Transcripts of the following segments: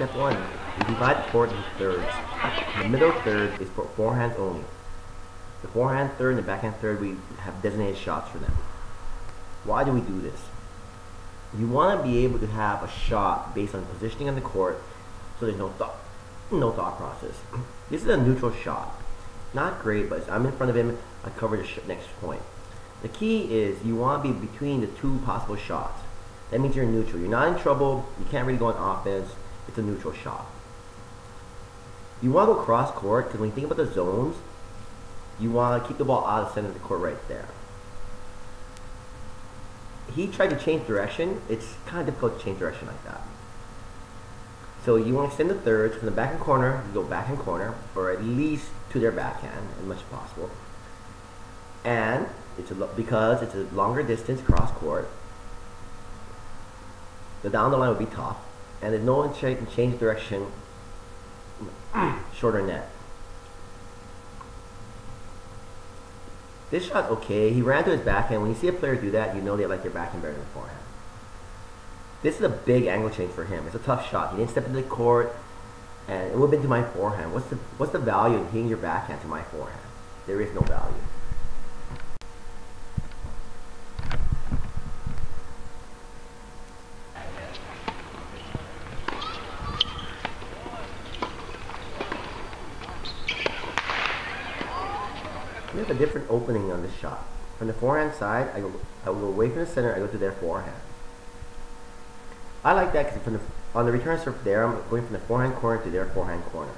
step one. We divide the court into thirds. The middle third is for forehands only. The forehand third and the backhand third, we have designated shots for them. Why do we do this? You want to be able to have a shot based on positioning on the court, so there's no thought process. This is a neutral shot. Not great, but I'm in front of him, I cover the next point. The key is you want to be between the two possible shots. That means you're neutral. You're not in trouble, you can't really go on offense, it's a neutral shot. You want to go cross court, because when you think about the zones, you want to keep the ball out of the center of the court right there. He tried to change direction. It's kind of difficult to change direction like that. So you want to extend the thirds from the backhand corner, you go backhand corner, or at least to their backhand as much as possible. And because it's a longer distance cross court, the down the line would be tough, and there's no one can change direction shorter net. This shot's okay. He ran to his backhand. When you see a player do that, you know they like their backhand better than forehand. This is a big angle change for him. It's a tough shot. He didn't step into the court, and it would have been to my forehand. What's the value in hitting your backhand to my forehand? There is no value. We have a different opening on this shot. From the forehand side, I will go away from the center, I go to their forehand. I like that because on the return serve there, I'm going from the forehand corner to their forehand corner.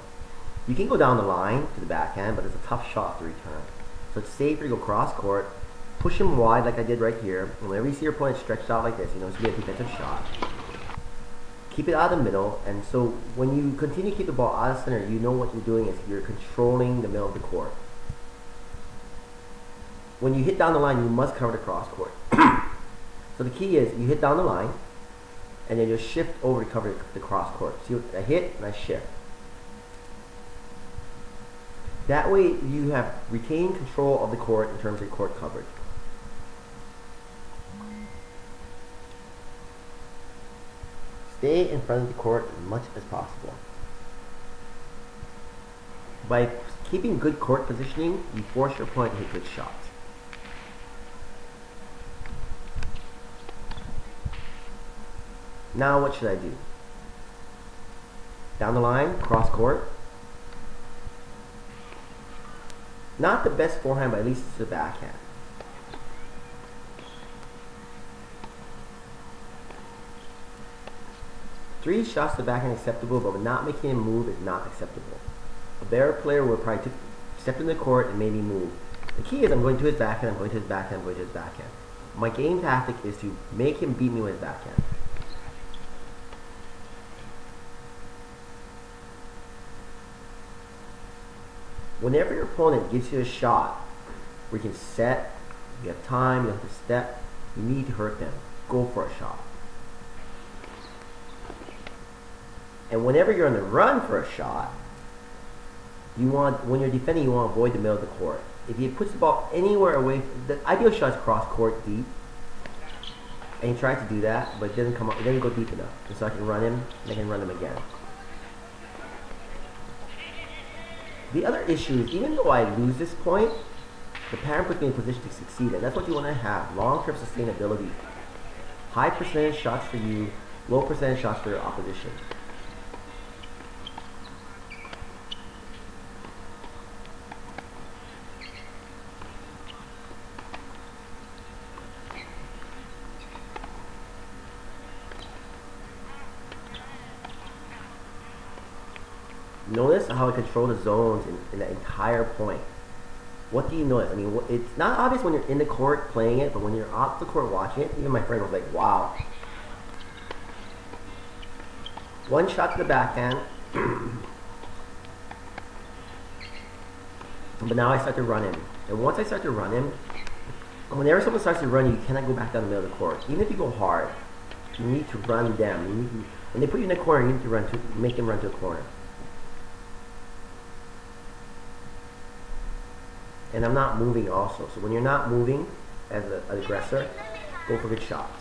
You can go down the line to the backhand, but it's a tough shot to return. So it's safer to go cross court, push him wide like I did right here, and whenever you see your opponent stretched out like this, you know it's going to be a defensive shot. Keep it out of the middle, and so when you continue to keep the ball out of center, you know what you're doing is you're controlling the middle of the court. When you hit down the line, you must cover the cross court. So the key is you hit down the line, and then you shift over to cover the cross court. So I hit and I shift. That way you have retained control of the court in terms of court coverage. Stay in front of the court as much as possible. By keeping good court positioning, you force your opponent to hit good shots. Now what should I do? Down the line, cross court. Not the best forehand, but at least it's the backhand. Three shots to the backhand is acceptable, but not making him move is not acceptable. A better player will probably step in the court and maybe move. The key is I'm going to his backhand, I'm going to his backhand, I'm going to his backhand. My game tactic is to make him beat me with his backhand. Whenever your opponent gives you a shot where you can set, you have time, you have to step, you need to hurt them. Go for a shot. And whenever you're on the run for a shot, when you're defending, you want to avoid the middle of the court. If he puts the ball anywhere away, the ideal shot is cross court deep. And he tries to do that, but it doesn't come up, it doesn't go deep enough. And so I can run him, and I can run him again. The other issue is, even though I lose this point, the pattern puts me in a position to succeed, and that's what you want to have, long-term sustainability. High percentage shots for you, low percentage shots for your opposition. Notice how I control the zones in that entire point. What do you notice? I mean, it's not obvious when you're in the court playing it, but when you're off the court watching it, even my friend was like, wow. One shot to the backhand. But now I start to run him. And once I start to run him, whenever someone starts to run you, cannot go back down the middle of the court. Even if you go hard, you need to run them. You need to, when they put you in the corner, you need to make them run to a corner. And I'm not moving also. So when you're not moving as an aggressor, go for good shots.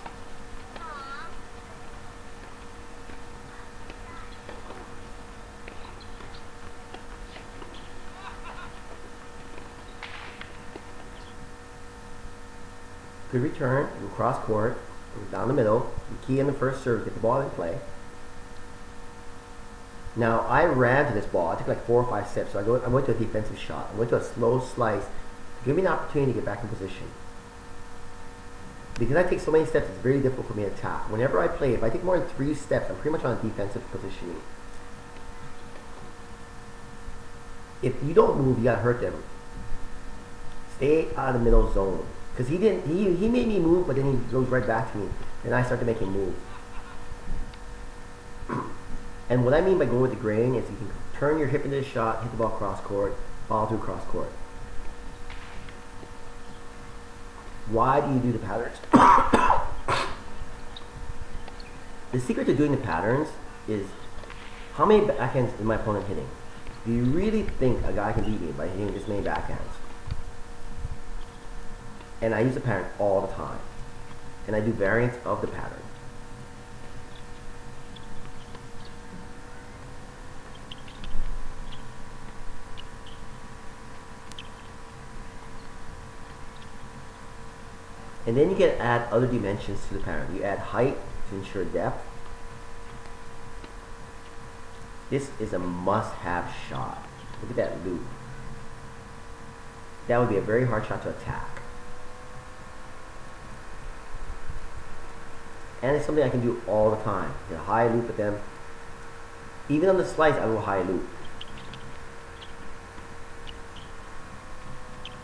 Good return, you cross court, down the middle, you key in the first serve, get the ball in play. Now I ran to this ball, I took like 4 or 5 steps, so I went to a defensive shot. I went to a slow slice to give me an opportunity to get back in position. Because I take so many steps, it's very difficult for me to attack. Whenever I play, if I take more than 3 steps, I'm pretty much on a defensive positioning. If you don't move, you gotta hurt them. Stay out of the middle zone. Because he made me move, but then he goes right back to me. And I start to make him move. And what I mean by going with the grain is you can turn your hip into the shot, hit the ball cross court, ball through cross court. Why do you do the patterns? The secret to doing the patterns is how many backhands is my opponent hitting? Do you really think a guy can beat me by hitting this many backhands? And I use the pattern all the time. And I do variants of the pattern. And then you can add other dimensions to the pattern. You add height to ensure depth. This is a must-have shot. Look at that loop. That would be a very hard shot to attack. And it's something I can do all the time. You know, high loop at them. Even on the slice, I will high loop.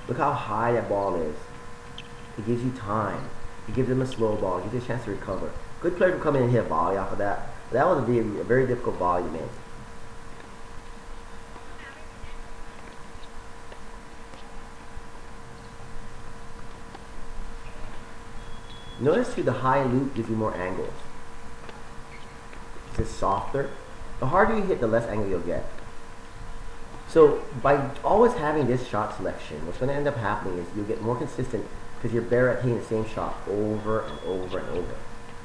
Look how high that ball is. It gives you time. It gives them a slow ball. It gives you a chance to recover. Good player will come in and hit a volley off of that. But that was a very difficult volley to make. Notice too, the high loop gives you more angles. It's just softer. The harder you hit, the less angle you'll get. So by always having this shot selection, what's going to end up happening is you'll get more consistent because you're better at hitting the same shot over and over and over.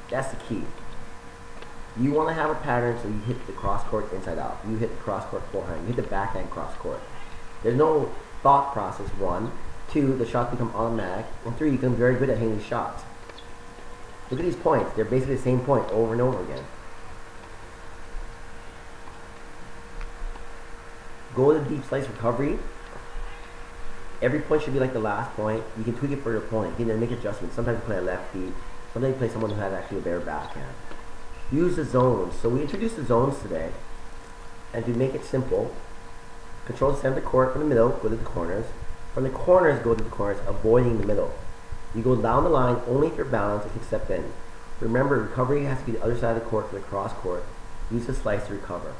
That's the key. You want to have a pattern so you hit the cross court inside out. You hit the cross court forehand. You hit the backhand cross court. There's no thought process. 1, 2, the shots become automatic, and 3, you become very good at hitting these shots. Look at these points. They're basically the same point over and over again. Go to the deep slice recovery. Every point should be like the last point. You can tweak it for your opponent. You can make adjustments. Sometimes you play a lefty. Sometimes you play someone who has actually a better backhand. Use the zones. So we introduced the zones today. And to make it simple, control the center of the court from the middle, go to the corners. From the corners, go to the corners, avoiding the middle. You go down the line only if you're balanced and can step in. Remember, recovery has to be the other side of the court for the cross court. Use the slice to recover.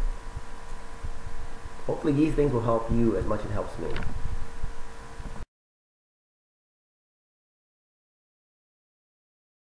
Hopefully these things will help you as much as it helps me.